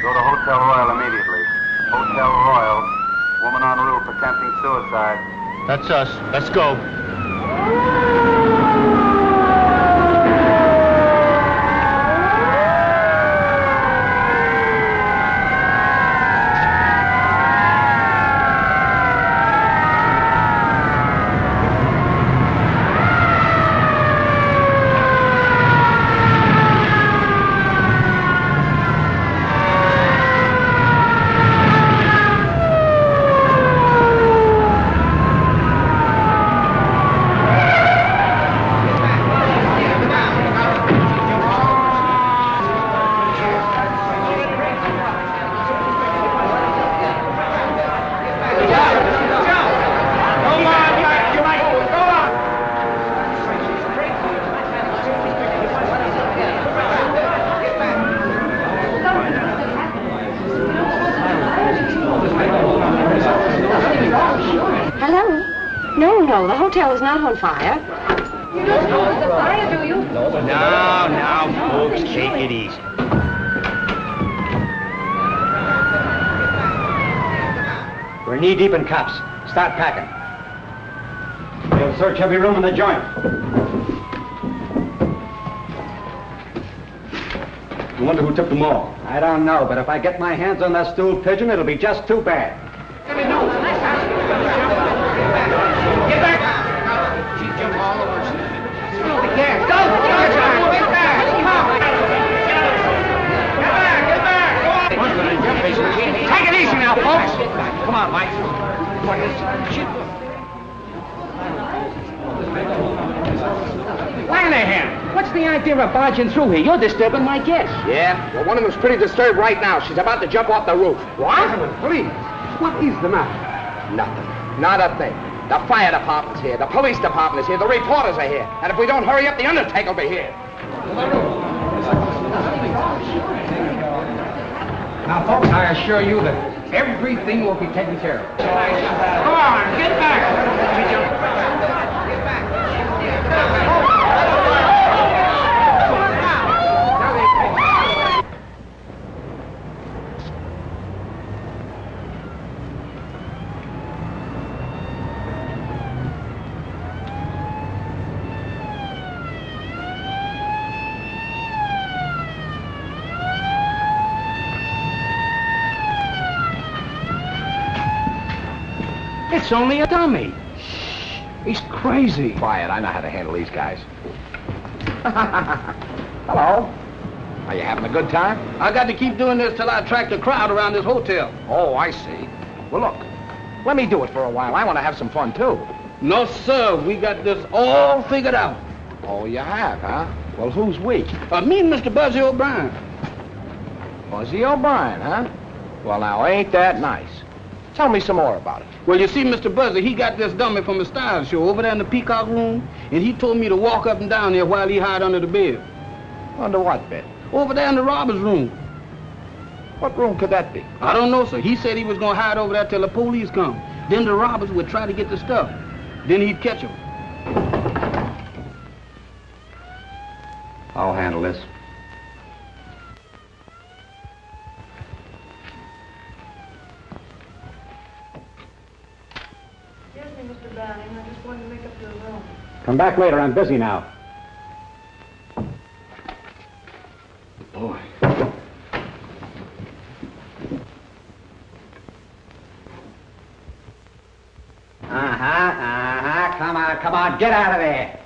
Go to Hotel Royal immediately. Hotel Royal. Woman on roof attempting suicide. That's us. Let's go. The hotel is not on fire. You don't know it's a fire, do you? Now, folks, take it easy. We're knee-deep in cops. Start packing. We'll search every room in the joint. I wonder who tipped them off. I don't know, but if I get my hands on that stool pigeon, it'll be just too bad. Get back! She jumped all over us. Go! Get back! Take it easy now, folks! Come on, Mike. Lanahan, what's the idea of barging through here? You're disturbing my guests. Yeah? Well, one of them's pretty disturbed right now. She's about to jump off the roof. What? Please. What is the matter? Nothing. Not a thing. The fire department's here. The police department is here. The reporters are here. And if we don't hurry up, the undertaker will be here. Now, folks, I assure you that everything will be taken care of. Come on, get back! It's only a dummy. Shh. He's crazy. Quiet. I know how to handle these guys. Hello. Are you having a good time? I got to keep doing this till I attract a crowd around this hotel. Oh, I see. Well, look. Let me do it for a while. I want to have some fun, too. No, sir. We got this all figured out. Oh, you have, huh? Well, who's we? Me and Mr. Buzzy O'Brien. Buzzy O'Brien, huh? Well, now, ain't that nice? Tell me some more about it. Well, you see, Mr. Buzzy, he got this dummy from a style show over there in the Peacock Room, and he told me to walk up and down there while he hide under the bed. Under what bed? Over there in the robber's room. What room could that be? I don't know, sir. He said he was going to hide over there till the police come. Then the robbers would try to get the stuff. Then he'd catch them. I'll handle this. Mr. Browning, I just wanted to make up your room. Come back later. I'm busy now. Boy. Come on. Get out of there.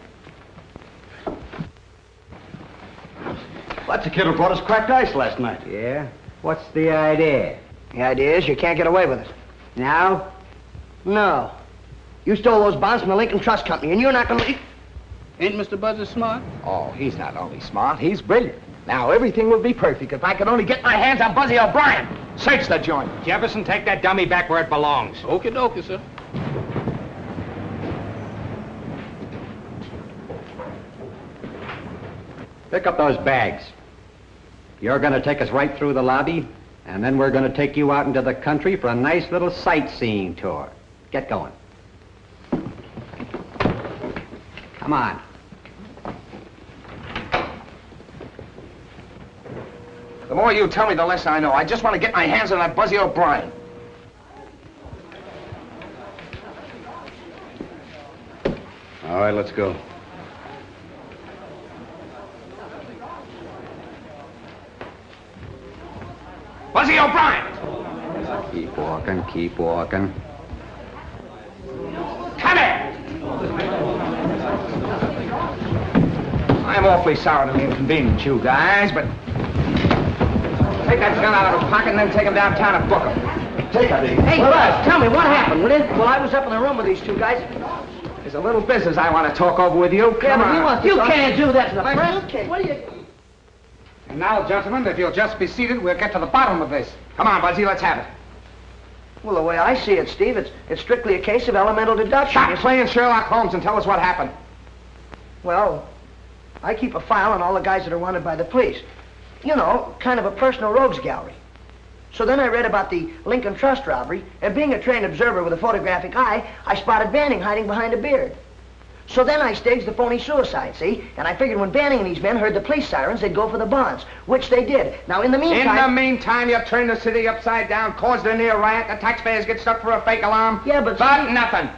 That's the kid who brought us cracked ice last night. Yeah? What's the idea? The idea is you can't get away with it. Now? No. You stole those bonds from the Lincoln Trust Company, and you're not going to... Ain't Mr. Buzzy smart? Oh, he's not only smart, he's brilliant. Now, everything will be perfect if I could only get my hands on Buzzy O'Brien. Search the joint. Jefferson, take that dummy back where it belongs. Okie dokie, sir. Pick up those bags. You're going to take us right through the lobby, and then we're going to take you out into the country for a nice little sightseeing tour. Get going. Come on. The more you tell me, the less I know. I just want to get my hands on that Buzzy O'Brien. All right, let's go. Buzzy O'Brien! Keep walking, keep walking. Come here! I'm awfully sorry to inconvenience you guys, but take that gun out of his pocket and then take him downtown and book him. Take it, Hey, Buzz, tell me what happened, will you? Well, I was up in the room with these two guys. There's a little business I want to talk over with you. Come on. You can't do that to the press. What are you... And now, gentlemen, if you'll just be seated, we'll get to the bottom of this. Come on, Buzzy, let's have it. Well, the way I see it, Steve, it's strictly a case of elemental deduction. Stop playing Sherlock Holmes and tell us what happened. Well, I keep a file on all the guys that are wanted by the police. You know, kind of a personal rogues gallery. So then I read about the Lincoln Trust robbery, and being a trained observer with a photographic eye, I spotted Banning hiding behind a beard. So then I staged the phony suicide, see? And I figured when Banning and these men heard the police sirens, they'd go for the bonds, which they did. Now, in the meantime... you turned the city upside down, caused a near riot, the taxpayers get stuck for a fake alarm. Yeah, but... But nothing.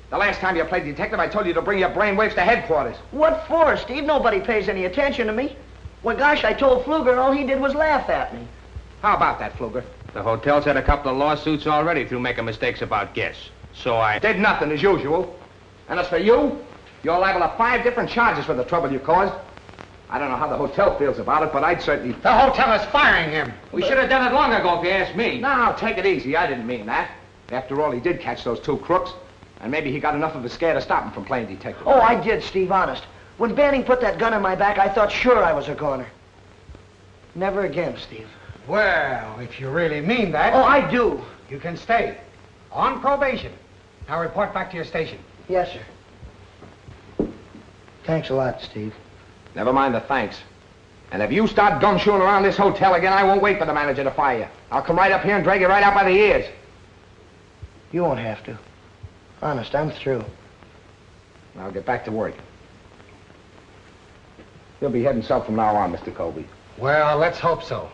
The last time you played detective, I told you to bring your brainwaves to headquarters. What for, Steve? Nobody pays any attention to me. Well, gosh, I told Pfluger all he did was laugh at me. How about that, Pfluger? The hotel's had a couple of lawsuits already through making mistakes about guests. So I... Did nothing, as usual. And as for you, you're liable to 5 different charges for the trouble you caused. I don't know how the hotel feels about it, but I'd certainly... The hotel is firing him. We should have done it long ago, if you ask me. Now, take it easy. I didn't mean that. After all, he did catch those 2 crooks. And maybe he got enough of a scare to stop him from playing detective. Oh, I did, Steve, honest. When Banning put that gun in my back, I thought sure I was a goner. Never again, Steve. Well, if you really mean that... Oh, I do. You can stay. On probation. Now report back to your station. Yes, sir. Thanks a lot, Steve. Never mind the thanks. And if you start gumshoeing around this hotel again, I won't wait for the manager to fire you. I'll come right up here and drag you right out by the ears. You won't have to. Honest, I'm through. I'll get back to work. You'll be heading south from now on, Mr. Colby. Well, let's hope so.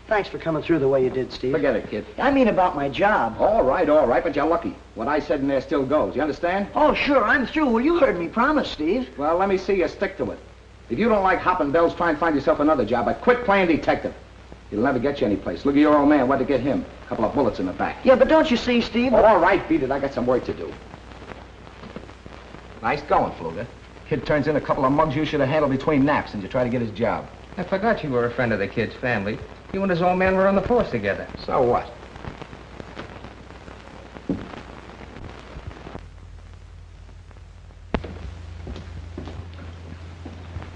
Thanks for coming through the way you did, Steve. Forget it, kid. I mean about my job. All right, but you're lucky. What I said in there still goes. You understand? Oh, sure, I'm through. Well, you heard me promise, Steve. Well, let me see you stick to it. If you don't like hopping bells, try and find yourself another job, but quit playing detective. It'll never get you anyplace. Look at your old man. What'd it get him? A couple of bullets in the back. Yeah, but don't you see, Steve? Oh, all right, beat it. I got some work to do. Nice going, Pfluger. Kid turns in a couple of mugs you should have handled between naps, and you try to get his job. I forgot you were a friend of the kid's family. You and his old man were on the force together. So what?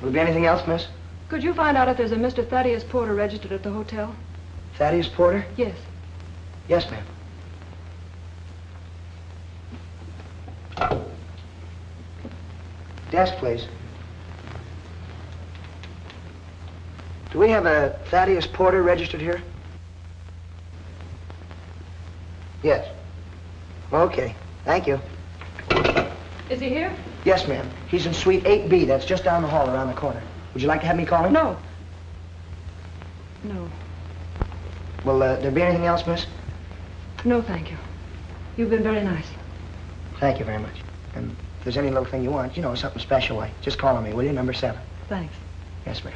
Will there be anything else, miss? Could you find out if there's a Mr. Thaddeus Porter registered at the hotel? Thaddeus Porter? Yes. Yes, ma'am. Desk, please. Do we have a Thaddeus Porter registered here? Yes. Okay. Thank you. Is he here? Yes, ma'am. He's in suite 8B. That's just down the hall around the corner. Would you like to have me call him? No. No. Will there be anything else, miss? No, thank you. You've been very nice. Thank you very much. And if there's any little thing you want, you know, something special like, just call on me, will you? Number 7. Thanks. Yes, ma'am.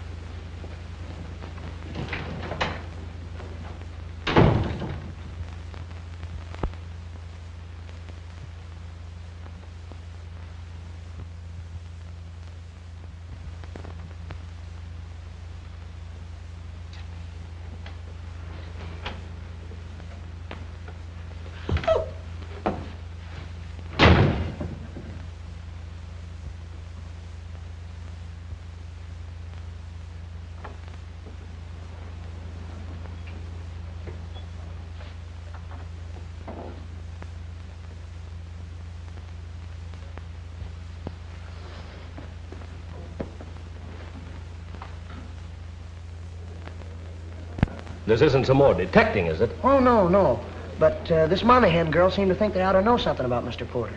This isn't some more detecting, is it? Oh, no, no. But this Monahan girl seemed to think they ought to know something about Mr. Porter.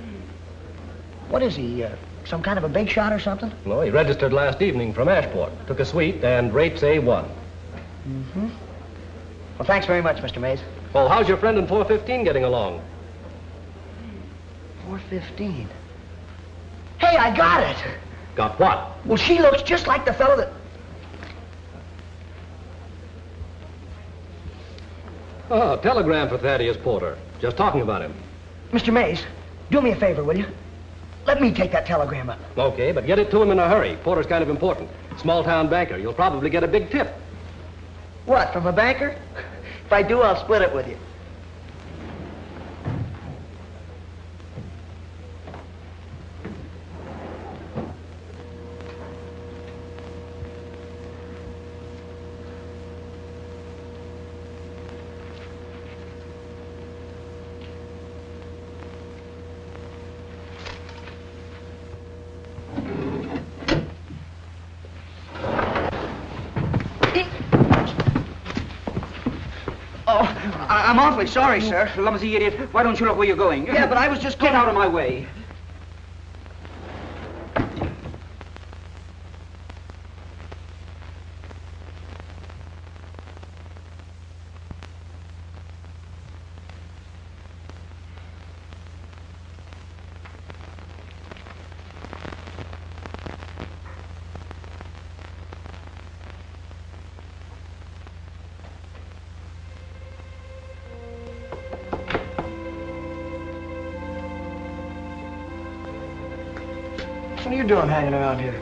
What is he, some kind of a big shot or something? No, he registered last evening from Ashport. Took a suite and rates A1. Mm-hmm. Well, thanks very much, Mr. Mays. Well, how's your friend in 415 getting along? 415. Hey, I got it! Got what? Well, she looks just like the fellow that... Oh, telegram for Thaddeus Porter. Just talking about him. Mr. Mays, do me a favor, will you? Let me take that telegram up. Okay, but get it to him in a hurry. Porter's kind of important. Small-town banker. You'll probably get a big tip. What, from a banker? If I do, I'll split it with you. I'm awfully sorry, sir. Clumsy idiot. Why don't you look where you're going? Yeah, but I was just... Get out of my way. What are you doing hanging around here?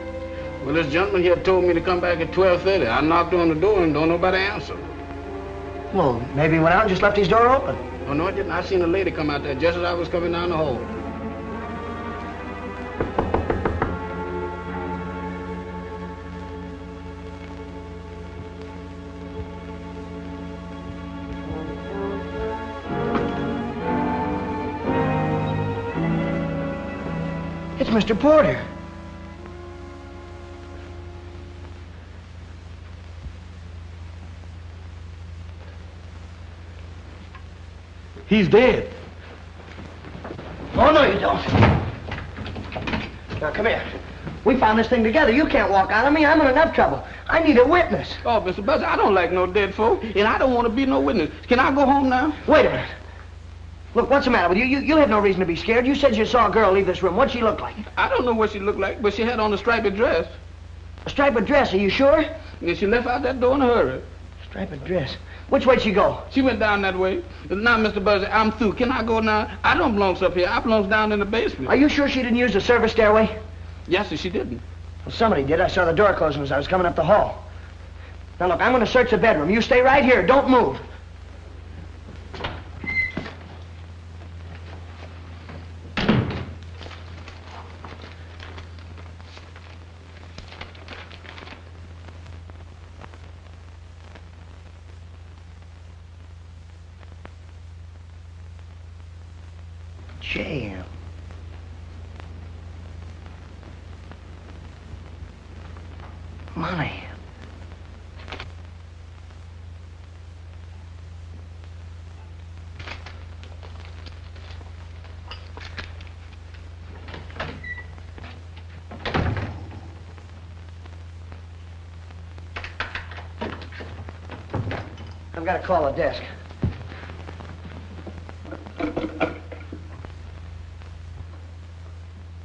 Well, this gentleman here told me to come back at 12:30. I knocked on the door and don't nobody answer. Well, maybe he went out and just left his door open. Oh, no, I didn't. I seen a lady come out there just as I was coming down the hall. It's Mr. Porter. He's dead. Oh, no, you don't. Now, come here. We found this thing together. You can't walk out on me. I'm in enough trouble. I need a witness. Oh, Mr. Buzzy, I don't like no dead folk, and I don't want to be no witness. Can I go home now? Wait a minute. Look, what's the matter with you? You have no reason to be scared. You said you saw a girl leave this room. What'd she look like? I don't know what she looked like, but she had on a striped dress. A striped dress, are you sure? And she left out that door in a hurry. Striped dress. Which way'd she go? She went down that way. Now, Mr. Buzzy, I'm through. Can I go now? I don't belong up here. I belongs down in the basement. Are you sure she didn't use the service stairway? Yes, sir, she didn't. Well, somebody did. I saw the door closing as I was coming up the hall. Now, look, I'm going to search the bedroom. You stay right here. Don't move. Jam. Money. I've got to call the desk.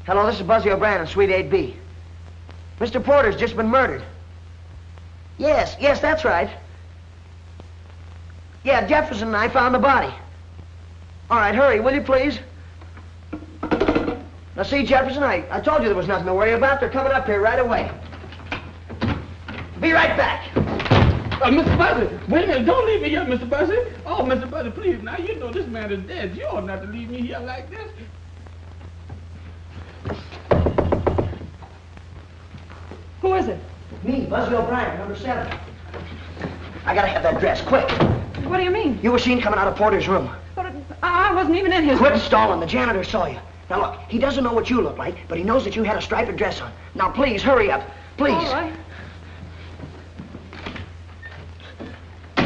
Hello, this is Buzzy O'Brien in Suite 8B. Mr. Porter's just been murdered. Yes, that's right. Yeah, Jefferson and I found the body. All right, hurry, will you please? Now, see, Jefferson, I told you there was nothing to worry about. They're coming up here right away. Be right back. Mr. Buzzy, wait a minute. Don't leave me here, Mr. Buzzy. Oh, Mr. Buzzy, please. Now, you know this man is dead. You ought not to leave me here like this. Who is it? Me, Buzzy O'Brien, number 7. I gotta have that dress, quick. What do you mean? You were seen coming out of Porter's room. But I wasn't even in his Quit room. stalling. The janitor saw you. Now, look, he doesn't know what you look like, but he knows that you had a striped dress on. Now, please, hurry up. Please. All right.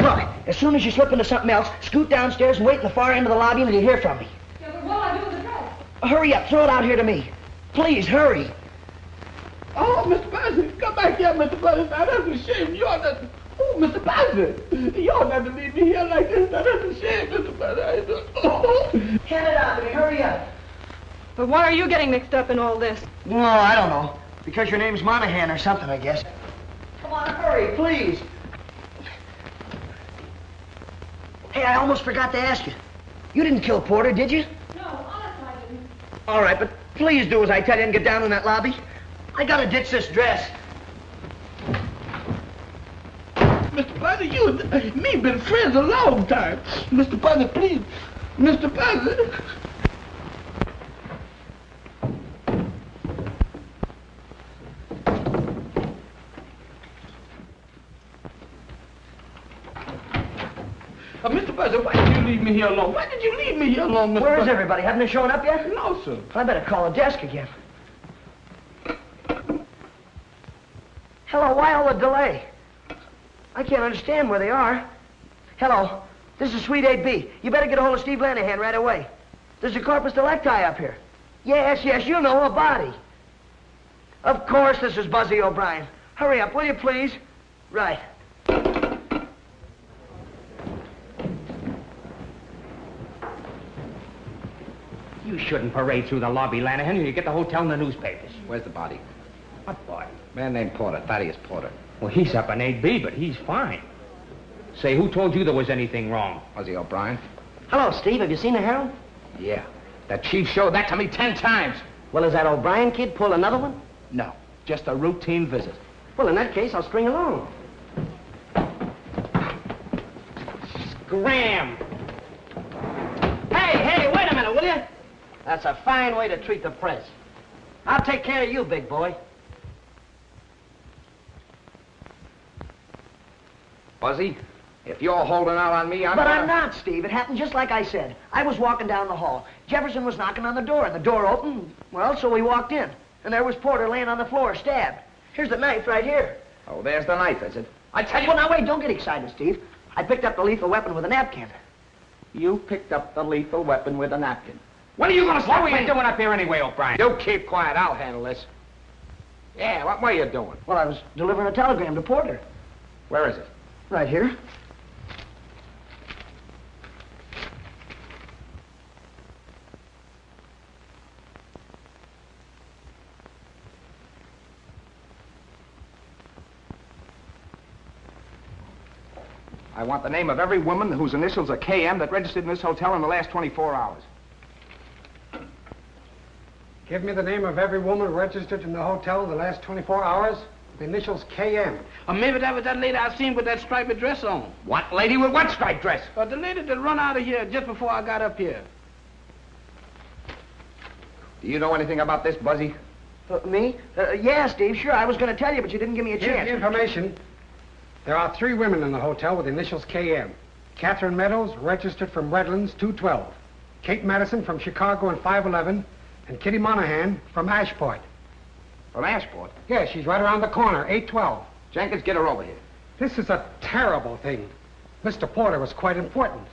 Look, as soon as you slip into something else, scoot downstairs and wait in the far end of the lobby until you hear from me. Yeah, but what'll I do with the dress? Hurry up. Throw it out here to me. Please, hurry. Oh, Mr. Buzzy, come back here, Mr. Buzzy. Now, that's a shame. You ought not... Oh, Mr. Buzzy, you ought not to leave me here like this. Now, that's a shame, Mr. Buzzy. Oh. Hand it out to me. Hurry up. But why are you getting mixed up in all this? No, I don't know. Because your name's Monahan or something, I guess. Come on, hurry, please. Hey, I almost forgot to ask you. You didn't kill Porter, did you? No, honestly, I didn't. All right, but please do as I tell you and get down in that lobby. I gotta ditch this dress. Mr. Buzzy, you and me been friends a long time. Mr. Buzzy, please. Mr. Buzzy. Mr. Buzzy, why did you leave me here alone? Why did you leave me here alone, Mr. Where is Buzzy? everybody? Haven't they shown up yet? No, sir. I better call the desk again. Hello, why all the delay? I can't understand where they are. Hello, this is Suite 8B. You better get a hold of Steve Lanahan right away. There's a corpus delicti up here. Yes, you know, a body. Of course, this is Buzzy O'Brien. Hurry up, will you please? Right. You shouldn't parade through the lobby, Lanahan, or you get the hotel in the newspapers. Where's the body? What body? Man named Porter, Thaddeus Porter. Well, he's up in 8B, but he's fine. Say, who told you there was anything wrong? Buzzy O'Brien? Hello, Steve. Have you seen the Herald? Yeah. The chief showed that to me 10 times. Well, has that O'Brien kid pulled another one? No, just a routine visit. Well, in that case, I'll string along. Scram! Hey, wait a minute, will you? That's a fine way to treat the press. I'll take care of you, big boy. Buzzy, if you're holding out on me, I'm not, Steve. It happened just like I said. I was walking down the hall. Jefferson was knocking on the door, and the door opened. Well, so we walked in. And there was Porter laying on the floor, stabbed. Here's the knife right here. Oh, there's the knife, is it? I tell you... Well, now, wait, don't get excited, Steve. I picked up the lethal weapon with a napkin. You picked up the lethal weapon with a napkin. When are you going to stop? What were you doing up here anyway, O'Brien? You keep quiet, I'll handle this. Yeah, what were you doing? Well, I was delivering a telegram to Porter. Where is it? Right here. I want the name of every woman whose initials are KM that registered in this hotel in the last 24 hours. Give me the name of every woman registered in the hotel in the last 24 hours. The initials KM. Or maybe that was that lady I seen with that striped dress on. What lady with what striped dress? The lady that run out of here just before I got up here. Do you know anything about this, Buzzy? Me? Yeah, Steve, sure. I was going to tell you, but you didn't give me a Here's chance. the information. There are 3 women in the hotel with the initials KM. Catherine Meadows, registered from Redlands, 212. Kate Madison from Chicago and 511. And Kitty Monahan from Ashport. From Ashport? Yeah, she's right around the corner, 812. Jenkins, get her over here. This is a terrible thing. Mr. Porter was quite important.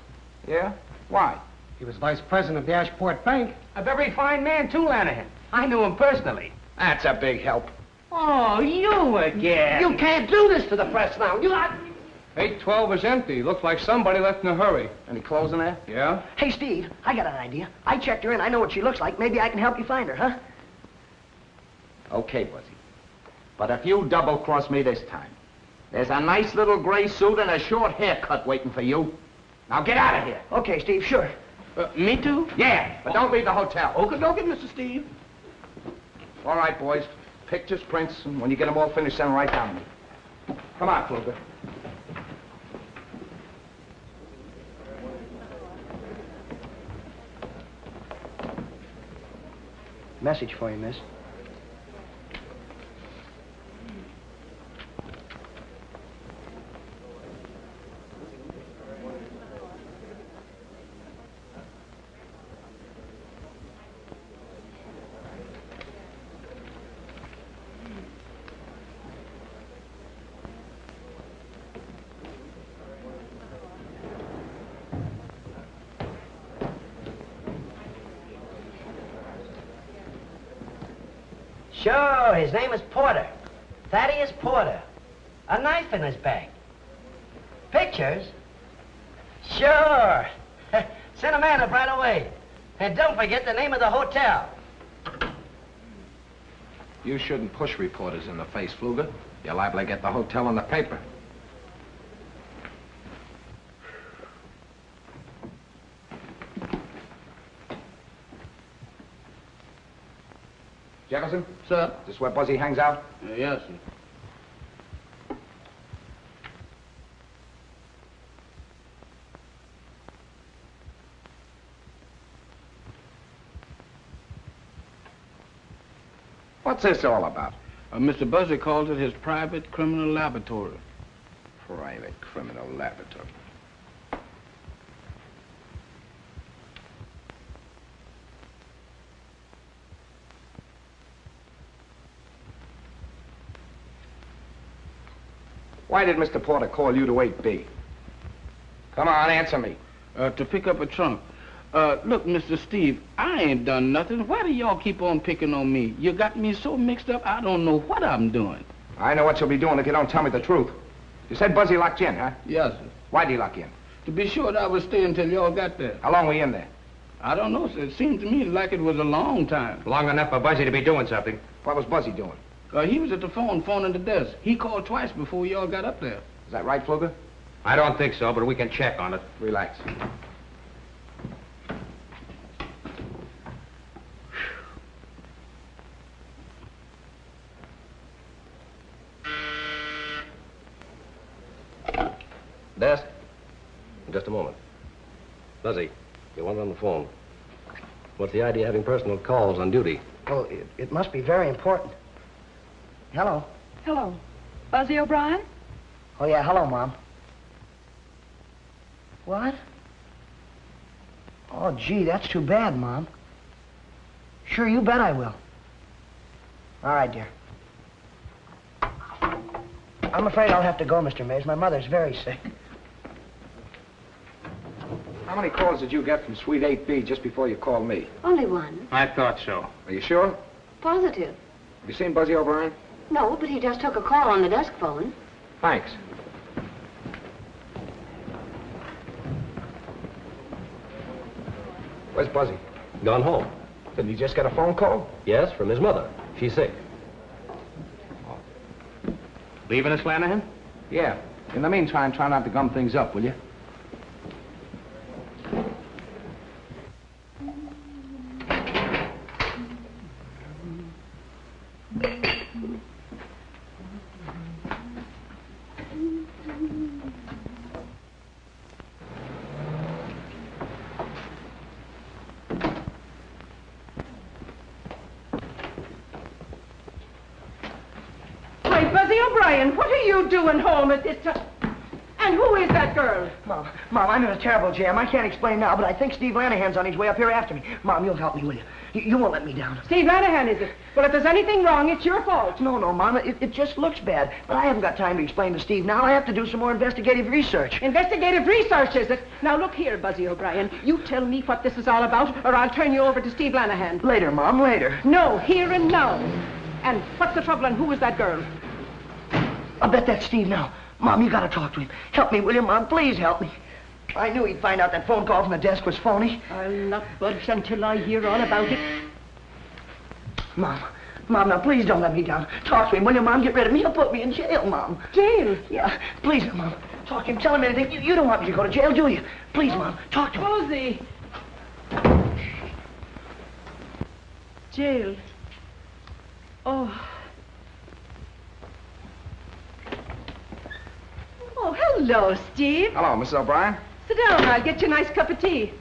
Yeah? Why? He was vice president of the Ashport Bank. A very fine man, too, Lanahan. I knew him personally. That's a big help. Oh, you again. You can't do this to the press now. 812 is empty. Looks like somebody left in a hurry. Any clothes in there? Yeah? Hey, Steve, I got an idea. I checked her in. I know what she looks like. Maybe I can help you find her, huh? Okay, Buzzy. But if you double-cross me this time, there's a nice little gray suit and a short haircut waiting for you. Now get out of here. Okay, Steve, sure. Me too? Yeah, but don't leave the hotel. Okay, Mr. Steve. All right, boys. Pictures, prints, and when you get them all finished, send them right down to me. Come on, Pfluger. Message for you, miss. Sure, his name is Porter. Thaddeus Porter. A knife in his bag. Pictures? Sure. Send a man up right away. And don't forget the name of the hotel. You shouldn't push reporters in the face, Pfluger. You're liable to get the hotel in the paper. Jefferson? Sir? Is this where Buzzy hangs out? Yes, sir. What's this all about? Mr. Buzzy calls it his private criminal laboratory. Private criminal laboratory. Why did Mr. Porter call you to 8B? Come on, answer me. To pick up a trunk. Look, Mr. Steve, I ain't done nothing. Why do y'all keep on picking on me? You got me so mixed up, I don't know what I'm doing. I know what you'll be doing if you don't tell me the truth. You said Buzzy locked you in, huh? Yes, sir. Why'd he lock you in? To be sure that I would stay until y'all got there. How long were you in there? I don't know, sir. It seemed to me like it was a long time. Long enough for Buzzy to be doing something. What was Buzzy doing? He was at the phoning the desk. He called twice before y'all got up there. Is that right, Pfluger? I don't think so, but we can check on it. Relax. Desk? Just a moment. Buzzy, you want on the phone. What's the idea of having personal calls on duty? Well, it must be very important. Hello. Hello. Buzzy O'Brien? Oh, yeah, hello, Mom. What? Oh, gee, that's too bad, Mom. Sure, you bet I will. All right, dear. I'm afraid I'll have to go, Mr. Mays. My mother's very sick. How many calls did you get from Suite 8B just before you called me? Only one. I thought so. Are you sure? Positive. Have you seen Buzzy O'Brien? No, but he just took a call on the desk phone. Thanks. Where's Buzzy? Gone home. Didn't he just get a phone call? Yes, from his mother. She's sick. Leaving us, Flanagan? Yeah. In the meantime, try not to gum things up, will you? O'Brien, what are you doing home at this time? And who is that girl? Mom, I'm in a terrible jam. I can't explain now, but I think Steve Lanahan's on his way up here after me. Mom, you'll help me, will you? You won't let me down. Steve Lanahan, is it? Well, if there's anything wrong, it's your fault. No, Mom, it just looks bad. But I haven't got time to explain to Steve now. I have to do some more investigative research. Investigative research, is it? Now, look here, Buzzy O'Brien. You tell me what this is all about, or I'll turn you over to Steve Lanahan. Later, Mom, later. No, here and now. And what's the trouble, and who is that girl? I'll bet that's Steve now. Mom, you gotta talk to him. Help me, will you, Mom? Please help me. I knew he'd find out that phone call from the desk was phony. I'll not budge until I hear all about it. Mom, now please don't let me down. Talk to him, will you, Mom? Get rid of me. He'll put me in jail, Mom. Jail? Yeah, please, Mom. Talk to him. Tell him anything. You don't want me to go to jail, do you? Please, Mom. Talk to him. Buzzy. Jail. Oh. Oh, hello, Steve. Hello, Mrs. O'Brien. Sit down. I'll get you a nice cup of tea.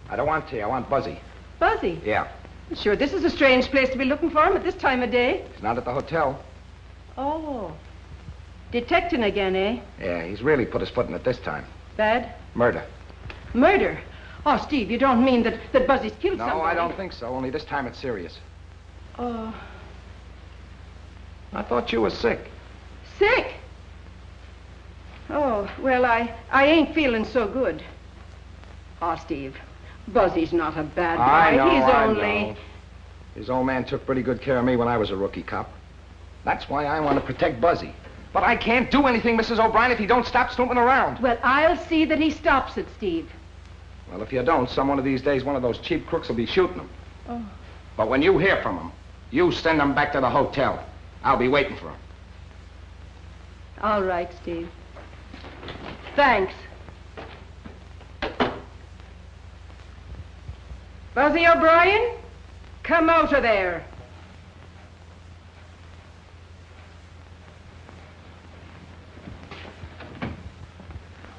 I don't want tea. I want Buzzy. Buzzy? Yeah. Sure, this is a strange place to be looking for him at this time of day. He's not at the hotel. Oh. Detecting again, eh? Yeah, he's really put his foot in it this time. Bad? Murder. Murder? Oh, Steve, you don't mean that Buzzy's killed somebody? No, I don't think so. Only this time it's serious. Oh. I thought you were sick. Sick? Oh, well, I ain't feeling so good. Oh, Steve, Buzzy's not a bad guy. I know, He's I only... know. His old man took pretty good care of me when I was a rookie cop. That's why I want to protect Buzzy. But I can't do anything, Mrs. O'Brien, if he don't stop snooping around. Well, I'll see that he stops it, Steve. Well, if you don't, some one of these days, one of those cheap crooks will be shooting him. Oh. But when you hear from him, you send him back to the hotel. I'll be waiting for him. All right, Steve. Thanks. Buzzy O'Brien, come out of there.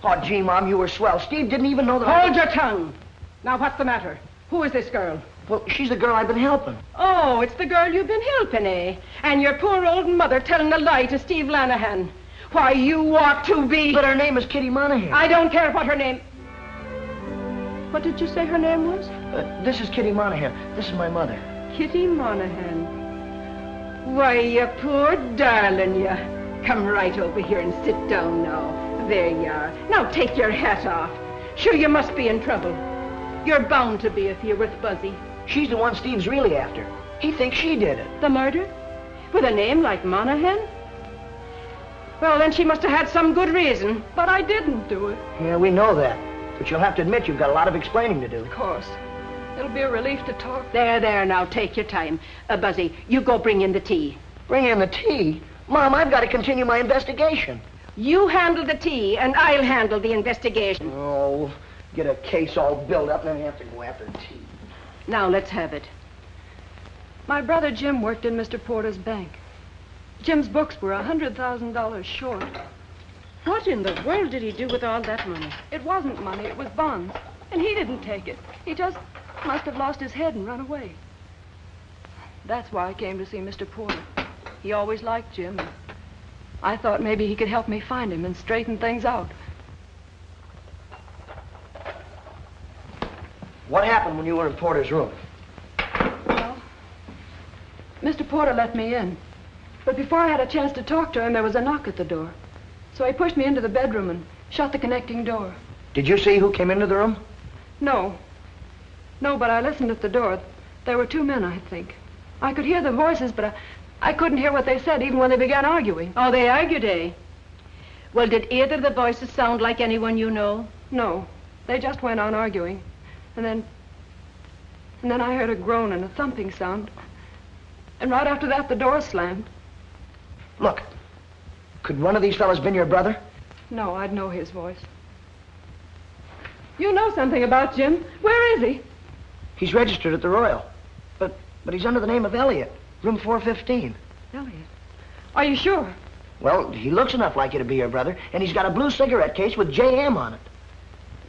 Oh, gee, Mom, you were swell. Steve didn't even know that Hold your tongue. Now, what's the matter? Who is this girl? Well, she's the girl I've been helping. Oh, it's the girl you've been helping, eh? And your poor old mother telling a lie to Steve Lanahan. Why, you ought to be... But her name is Kitty Monahan. I don't care what her name... What did you say her name was? This is Kitty Monahan. This is my mother. Kitty Monahan. Why, you poor darling, you. Come right over here and sit down now. There you are. Now take your hat off. Sure, you must be in trouble. You're bound to be if you're with Buzzy. She's the one Steve's really after. He thinks she did it. The murder? With a name like Monahan? Well, then she must have had some good reason. But I didn't do it. Yeah, we know that. But you'll have to admit you've got a lot of explaining to do. Of course. It'll be a relief to talk. There, now, take your time. Buzzy, you go bring in the tea. Bring in the tea? Mom, I've got to continue my investigation. You handle the tea, and I'll handle the investigation. Oh, get a case all built up, and then you have to go after tea. Now, let's have it. My brother Jim worked in Mr. Porter's bank. Jim's books were $100,000 short. What in the world did he do with all that money? It wasn't money, it was bonds. And he didn't take it. He just must have lost his head and run away. That's why I came to see Mr. Porter. He always liked Jim. I thought maybe he could help me find him and straighten things out. What happened when you were in Porter's room? Well, Mr. Porter let me in. But before I had a chance to talk to him, there was a knock at the door. So he pushed me into the bedroom and shut the connecting door. Did you see who came into the room? No. No, but I listened at the door. There were two men, I think. I could hear the voices, but I couldn't hear what they said even when they began arguing. Oh, they argued, eh? Well, did either of the voices sound like anyone you know? No. They just went on arguing. And then I heard a groan and a thumping sound. And right after that, the door slammed. Look, could one of these fellas been your brother? No, I'd know his voice. You know something about Jim. Where is he? He's registered at the Royal. But he's under the name of Elliot, room 415. Elliot? Are you sure? Well, he looks enough like you to be your brother, and he's got a blue cigarette case with JM on it.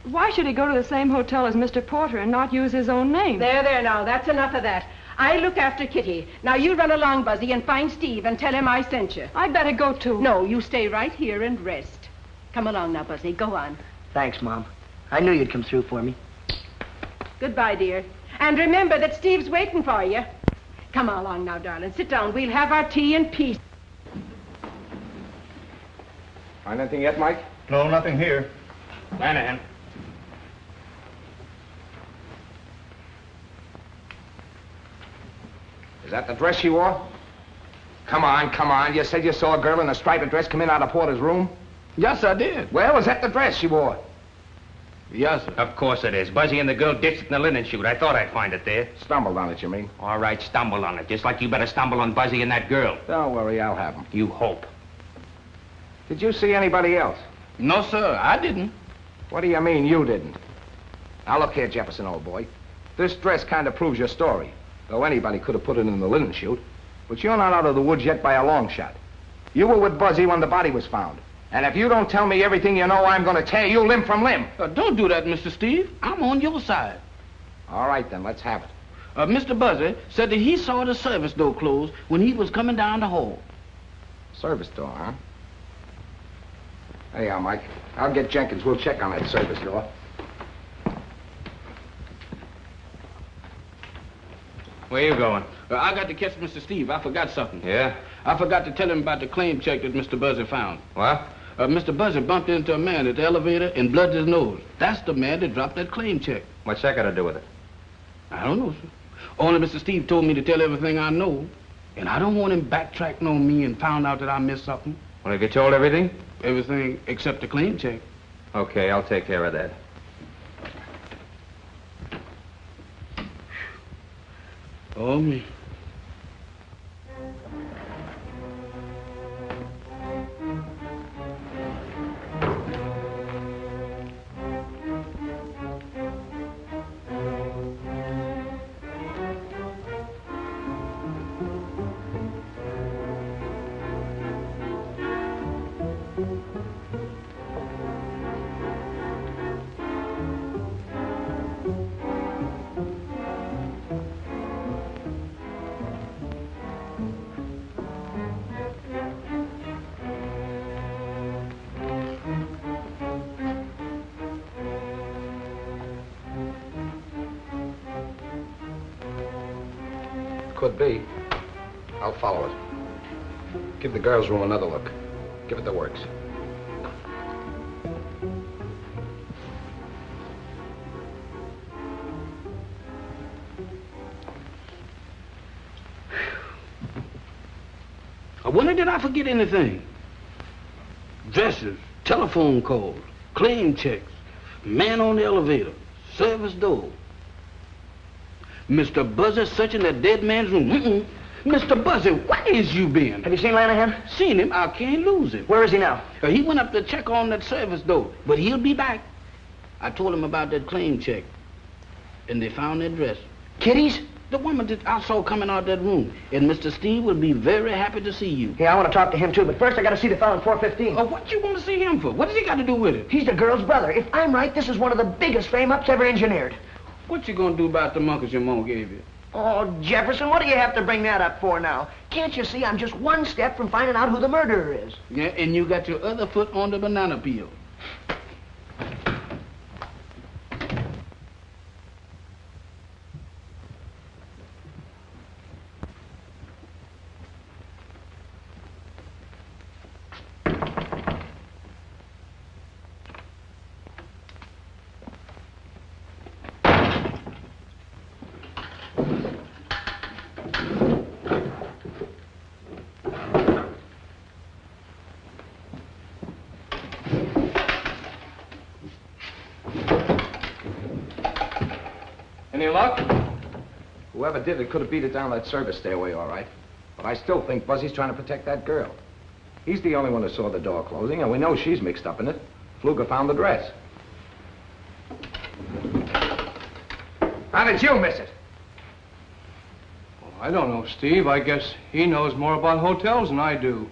Why should he go to the same hotel as Mr. Porter and not use his own name? There, now, that's enough of that. I look after Kitty. Now, you run along, Buzzy, and find Steve and tell him I sent you. I'd better go, too. No, you stay right here and rest. Come along now, Buzzy. Go on. Thanks, Mom. I knew you'd come through for me. Goodbye, dear. And remember that Steve's waiting for you. Come along now, darling. Sit down. We'll have our tea in peace. Find anything yet, Mike? No, nothing here. Lanahan. Is that the dress she wore? Come on. You said you saw a girl in a striped dress come in out of Porter's room? Yes, I did. Well, is that the dress she wore? Yes, sir. Of course it is. Buzzy and the girl ditched it in the linen chute. I thought I'd find it there. Stumbled on it, you mean? All right, stumble on it. Just like you better stumble on Buzzy and that girl. Don't worry, I'll have them. You hope. Did you see anybody else? No, sir, I didn't. What do you mean you didn't? Now, look here, Jefferson, old boy. This dress kind of proves your story. Though anybody could have put it in the linen chute. But you're not out of the woods yet by a long shot. You were with Buzzy when the body was found. And if you don't tell me everything you know, I'm going to tear you limb from limb. Don't do that, Mr. Steve. I'm on your side. All right, then, let's have it. Mr. Buzzy said that he saw the service door closed when he was coming down the hall. Service door, huh? Hey, Mike. I'll get Jenkins. We'll check on that service door. Where you going? I got to catch Mr. Steve. I forgot something. Yeah? I forgot to tell him about the claim check that Mr. Buzzy found. What? Mr. Buzzy bumped into a man at the elevator and blooded his nose. That's the man that dropped that claim check. What's that got to do with it? I don't know, sir. Only Mr. Steve told me to tell everything I know. And I don't want him backtracking on me and found out that I missed something. Well, have you told everything? Everything except the claim check. Okay, I'll take care of that. Oh, me. Could be. I'll follow it. Give the girls' room another look. Give it the works. I wonder did I forget anything? Dresses, telephone calls, claim checks, man on the elevator, service door. Mr. Buzzy searching that dead man's room. Mr. Buzzy, where is you been? Have you seen Lanahan? Seen him. I can't lose him. Where is he now? He went up to check on that service door, but he'll be back. I told him about that claim check, and they found that dress. Kitty's? The woman that I saw coming out that room. And Mr. Steve will be very happy to see you. Yeah, I want to talk to him, too, but first I got to see the fellow in 415. Oh, what you want to see him for? What has he got to do with it? He's the girl's brother. If I'm right, this is one of the biggest frame-ups ever engineered. What you gonna do about the monkeys your mom gave you? Oh, Jefferson, what do you have to bring that up for now? Can't you see I'm just one step from finding out who the murderer is? Yeah, and you got your other foot on the banana peel. Any luck? Whoever did it could have beat it down that service stairway, all right. But I still think Buzzy's trying to protect that girl. He's the only one who saw the door closing, and we know she's mixed up in it. Fluger found the dress. How did you miss it? Well, I don't know, Steve. I guess he knows more about hotels than I do.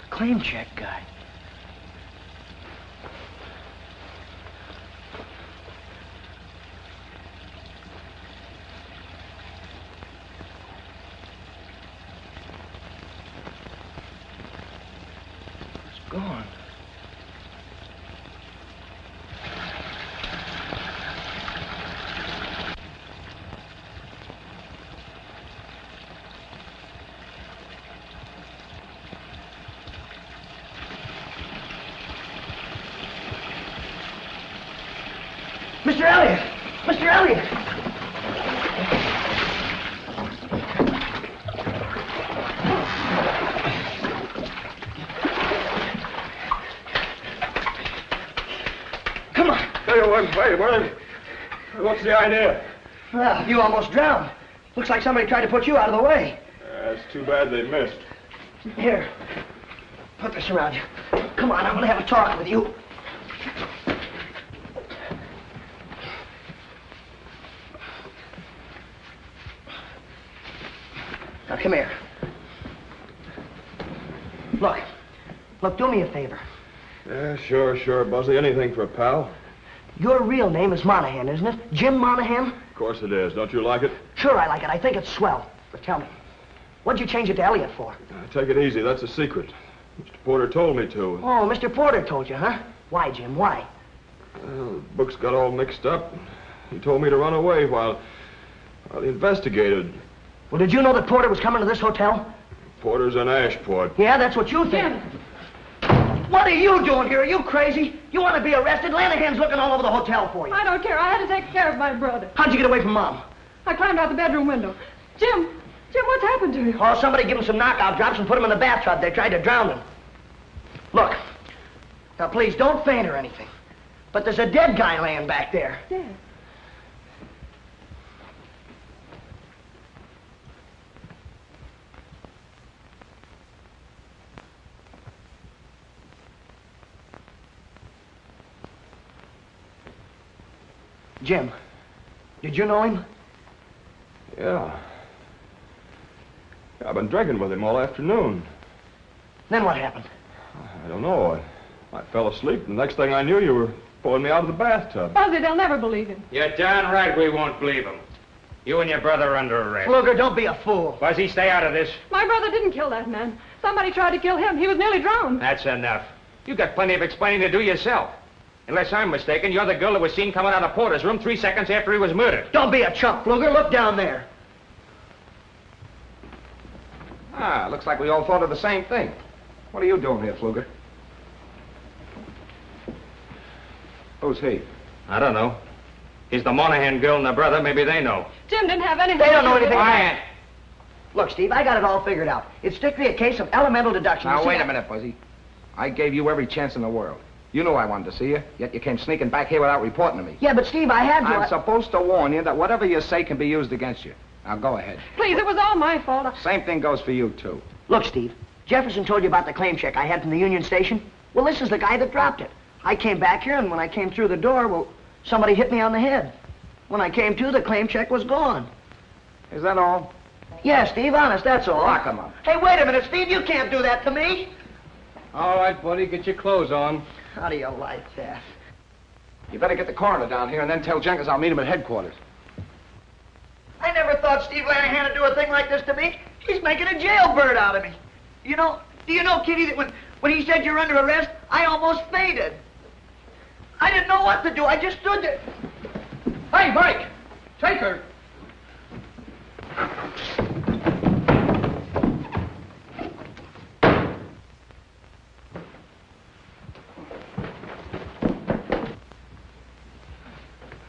Claim check guy. It's gone. Mr. Elliot! Mr. Elliot! Come on. Wait. What's the idea? Well, you almost drowned. Looks like somebody tried to put you out of the way. It's too bad they missed. Here, put this around you. Come on, I'm going to have a talk with you. come here. Look, do me a favor. Yeah, sure, Buzzy. Anything for a pal. Your real name is Monahan, isn't it? Jim Monahan? Of course it is. Don't you like it? Sure I like it. I think it's swell. But tell me, what'd you change it to Elliot for? Take it easy. That's a secret. Mr. Porter told me to. Oh, Mr. Porter told you, huh? Why, Jim, why? Well, the books got all mixed up. He told me to run away while he investigated. Well, did you know that Porter was coming to this hotel? Porter's in Ashport. Yeah, that's what you think. What are you doing here? Are you crazy? You want to be arrested? Lanahan's looking all over the hotel for you. I don't care. I had to take care of my brother. How'd you get away from Mom? I climbed out the bedroom window. Jim, what's happened to you? Oh, somebody gave him some knockout drops and put him in the bathtub. They tried to drown him. Look, now please don't faint or anything. But there's a dead guy laying back there. Dead? Jim, did you know him? Yeah. I've been drinking with him all afternoon. Then what happened? I don't know. I fell asleep, and the next thing I knew, you were pulling me out of the bathtub. Buzzy, they'll never believe him. You're darn right we won't believe him. You and your brother are under arrest. Fluger, don't be a fool. Buzzy, stay out of this. My brother didn't kill that man. Somebody tried to kill him. He was nearly drowned. That's enough. You got plenty of explaining to do yourself. Unless I'm mistaken, you're the girl that was seen coming out of Porter's room 3 seconds after he was murdered. Don't be a chump, Fluger. Look down there. Ah, looks like we all thought of the same thing. What are you doing here, Fluger? Who's he? I don't know. He's the Monahan girl and the brother. Maybe they know. Jim didn't have anything. They don't know anything. Quiet. Look, Steve, I got it all figured out. It's strictly a case of elemental deduction. Now, wait a minute, Buzzy. I gave you every chance in the world. You knew I wanted to see you, yet you came sneaking back here without reporting to me. Yeah, but Steve, I had to. I'm supposed to warn you that whatever you say can be used against you. Now, go ahead. Please, it was all my fault. Same thing goes for you, too. Look, Steve, Jefferson told you about the claim check I had from the Union Station. Well, this is the guy that dropped it. I came back here, and when I came through the door, well, somebody hit me on the head. When I came to, the claim check was gone. Is that all? Yeah, Steve, honest, that's all. Lock him up. Hey, wait a minute, Steve, you can't do that to me. All right, buddy, get your clothes on. How do you like that? You better get the coroner down here and then tell Jenkins I'll meet him at headquarters. I never thought Steve Lanahan would do a thing like this to me. He's making a jailbird out of me. Do you know, Kitty, that when he said you're under arrest, I almost fainted. I didn't know what to do. I just stood there. Hey, Mike! Take her!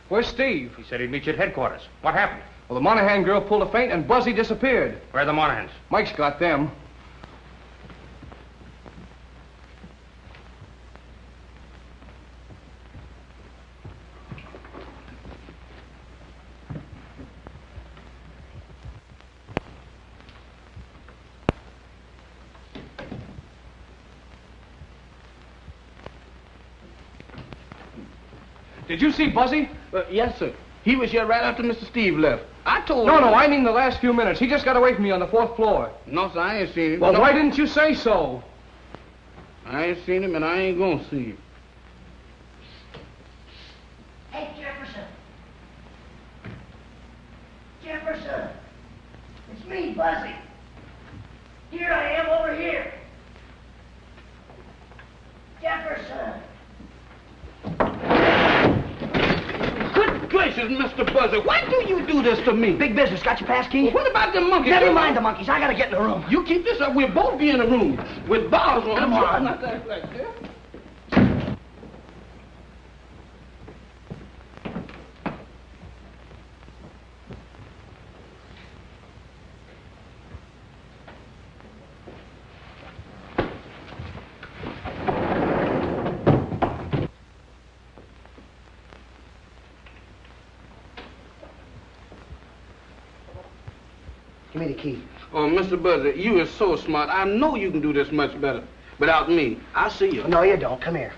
Where's Steve? He said he'd meet you at headquarters. What happened? Well, the Monahan girl pulled a feint and Buzzy disappeared. Where are the Monahans? Mike's got them. Did you see Buzzy? Yes, sir. He was here right after Mr. Steve left. I told No, him. no, I mean the last few minutes. He just got away from me on the 4th floor. No, sir, I ain't seen him. Well, No. why didn't you say so? I ain't seen him, and I ain't gonna see him. Hey, Jefferson. Jefferson. It's me, Buzzy. Here I am over here. Jefferson. Good gracious, Mr. Buzzy, why do you do this to me? Big business. Got your pass key? What about the monkeys? Never mind the monkeys. I gotta get in the room. You keep this up, we'll both be in a room with bars on. Come on. Not that like that. Give me the key. Oh, Mr. Buzzy, you are so smart. I know you can do this much better without me. I'll see you. No, you don't. Come here.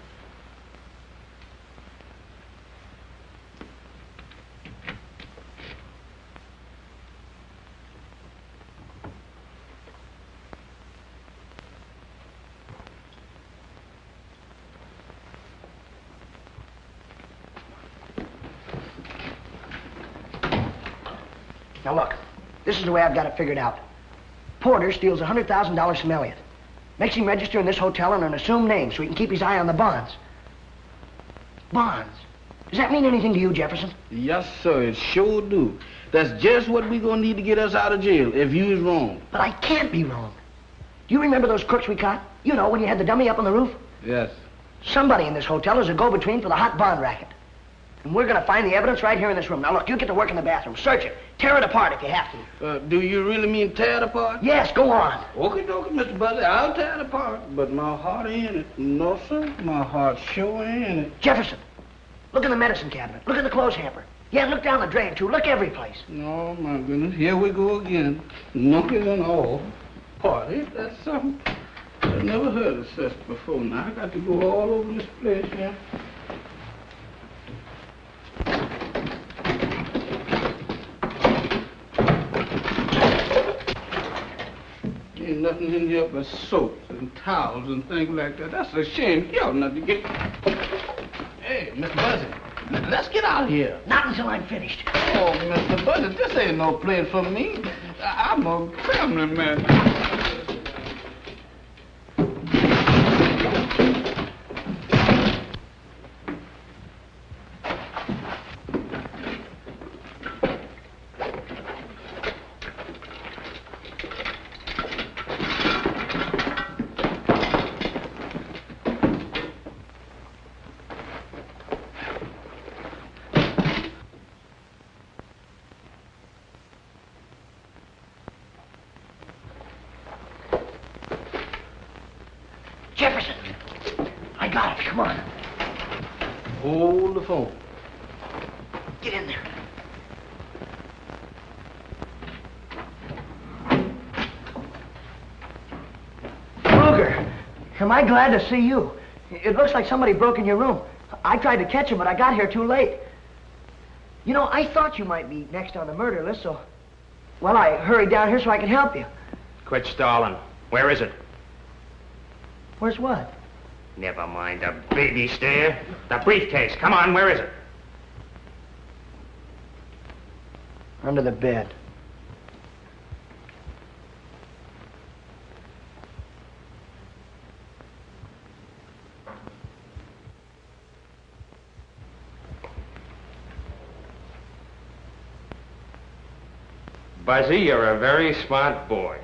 Now look, this is the way I've got it figured out. Porter steals $100,000 from Elliot. Makes him register in this hotel under an assumed name so he can keep his eye on the bonds. Bonds? Does that mean anything to you, Jefferson? Yes, sir, it sure do. That's just what we gonna need to get us out of jail if you is wrong. But I can't be wrong. Do you remember those crooks we caught? You know, when you had the dummy up on the roof? Yes. Somebody in this hotel is a go-between for the hot bond racket. And we're gonna find the evidence right here in this room. Now look, you get to work in the bathroom. Search it. Tear it apart if you have to. Do you really mean tear it apart? Yes, go on. Okay, Mr. Buzzy, I'll tear it apart. But my heart ain't in it. No, sir, my heart sure ain't in it. Jefferson, look in the medicine cabinet. Look in the clothes hamper. Yeah, look down the drain, too. Look every place. Oh, my goodness. Here we go again. Knuckles and all. Party, that's something. I've never heard of such before. Now, I got to go all over this place, yeah. Ain't nothing in here but soaps and towels and things like that. That's a shame. You ought not to get... Hey, Mr. Buzzy. Let's get out of here. Not until I'm finished. Oh, Mr. Buzzy, this ain't no place for me. I'm a family man. Jefferson! I got it. Come on. Hold the phone. Get in there. Kruger, am I glad to see you. It looks like somebody broke in your room. I tried to catch him, but I got here too late. You know, I thought you might be next on the murder list, so... Well, I hurried down here so I could help you. Quit stalling. Where is it? Where's what? Never mind the baby stare. The briefcase. Come on, where is it? Under the bed. Buzzy, you're a very smart boy.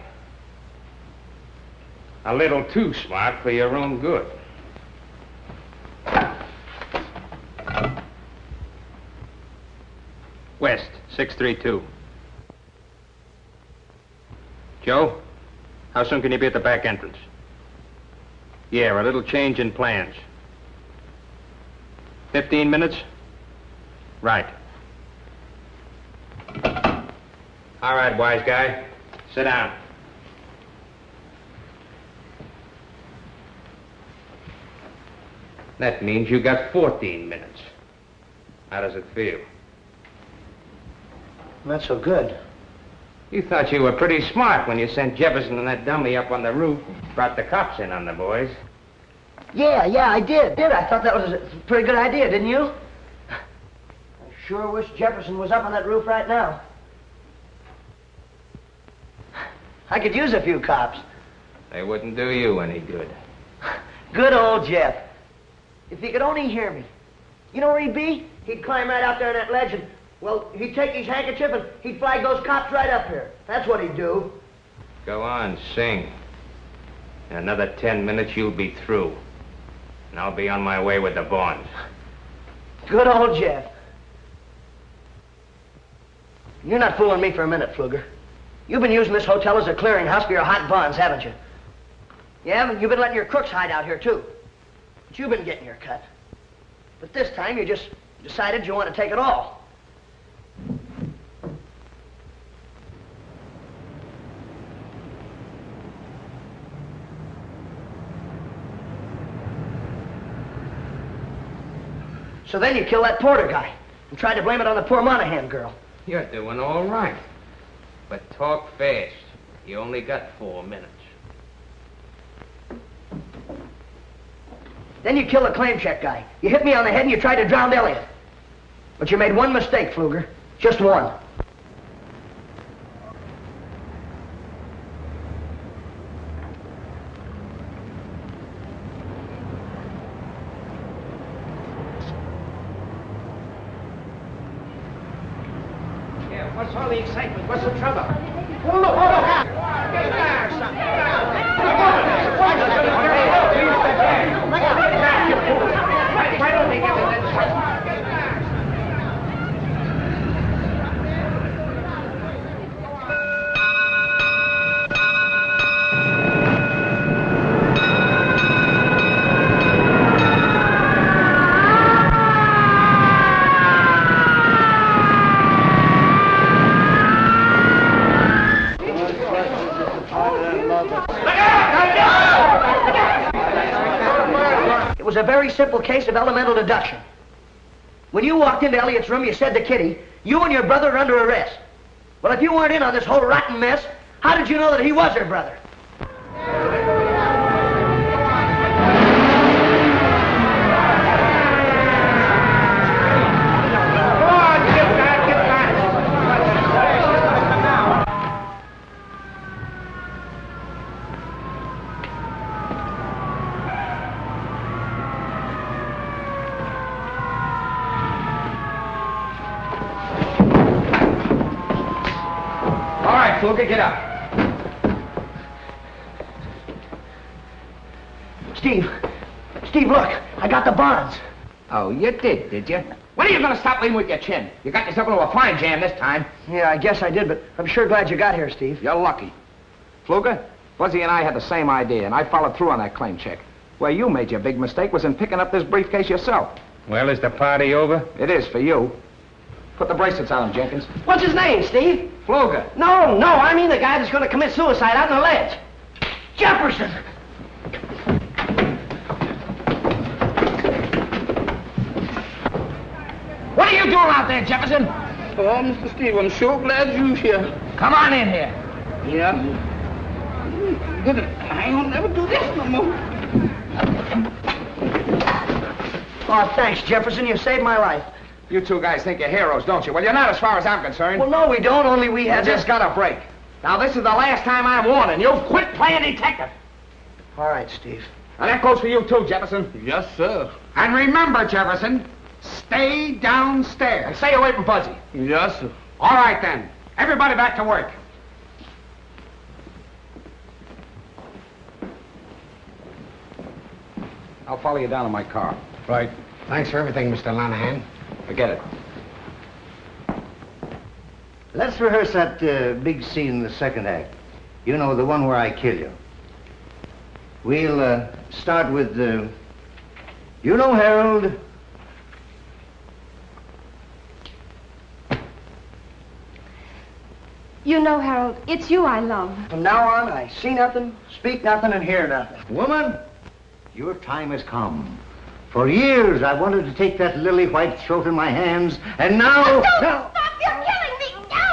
A little too smart for your own good. West, 632. Joe, how soon can you be at the back entrance? Yeah, a little change in plans. 15 minutes? Right. All right, wise guy. Sit down. That means you got 14 minutes. How does it feel? Not so good. You thought you were pretty smart when you sent Jefferson and that dummy up on the roof, brought the cops in on the boys. Yeah, I did. I thought that was a pretty good idea, didn't you? I sure wish Jefferson was up on that roof right now. I could use a few cops. They wouldn't do you any good. Good old Jeff. If he could only hear me. You know where he'd be? He'd climb right out there on that ledge and, well, he'd take his handkerchief and he'd flag those cops right up here. That's what he'd do. Go on, sing. In another 10 minutes, you'll be through. And I'll be on my way with the bonds. Good old Jeff. You're not fooling me for a minute, Pfluger. You've been using this hotel as a clearinghouse for your hot bonds, haven't you? Yeah, but you've been letting your crooks hide out here, too. But you've been getting your cut. But this time, you just decided you want to take it all. So then you kill that Porter guy and tried to blame it on the poor Monahan girl. You're doing all right. But talk fast. You only got 4 minutes. Then you kill the claim check guy. You hit me on the head and you tried to drown Elliot. But you made one mistake, Pfluger. Just one. What's all the excitement? What's the trouble? Oh, look, out! Get back, son! Why don't they get it inside? It was a very simple case of elemental deduction. When you walked into Elliot's room, you said to Kitty, you and your brother are under arrest. Well, if you weren't in on this whole rotten mess, how did you know that he was her brother? Fluker, get up. Steve, look, I got the bonds. Oh, you did you? When are you going to stop leading with your chin? You got yourself into a fine jam this time. Yeah, I guess I did, but I'm sure glad you got here, Steve. You're lucky. Fluker, Buzzy and I had the same idea, and I followed through on that claim check. Where you made your big mistake was in picking up this briefcase yourself. Well, is the party over? It is for you. Put the bracelets on him, Jenkins. What's his name, Steve? Fluger. No, I mean the guy that's going to commit suicide out on the ledge. Jefferson! What are you doing out there, Jefferson? Oh, Mr. Steve, I'm sure glad you're here. Come on in here. Yeah? Good. I ain't gonna never do this no more. Oh, thanks, Jefferson. You saved my life. You two guys think you're heroes, don't you? Well, you're not as far as I'm concerned. Well, no, we don't. Only we had just got a break. Now, this is the last time I'm warning you. Quit playing detective. All right, Steve. And that goes for you, too, Jefferson. Yes, sir. And remember, Jefferson, stay downstairs. And stay away from Buzzy. Yes, sir. All right, then. Everybody back to work. I'll follow you down in my car. Right. Thanks for everything, Mr. Monahan. Forget it. Let's rehearse that big scene in the second act. You know, the one where I kill you. We'll start with, you know, Harold. You know, Harold, it's you I love. From now on, I see nothing, speak nothing, and hear nothing. Woman, your time has come. For years, I wanted to take that lily white throat in my hands, and now... Oh, don't stop! You're killing me! No!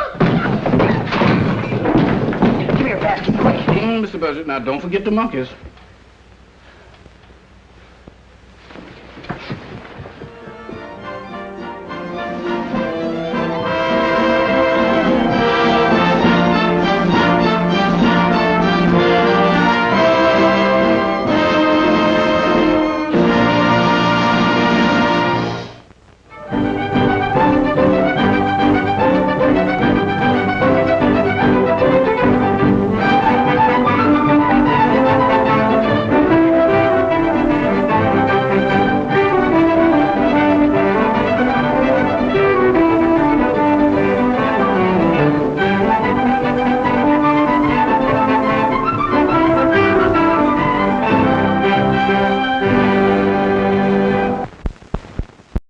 Give me your basket, quick. Mr. Buzzy, now don't forget the monkeys.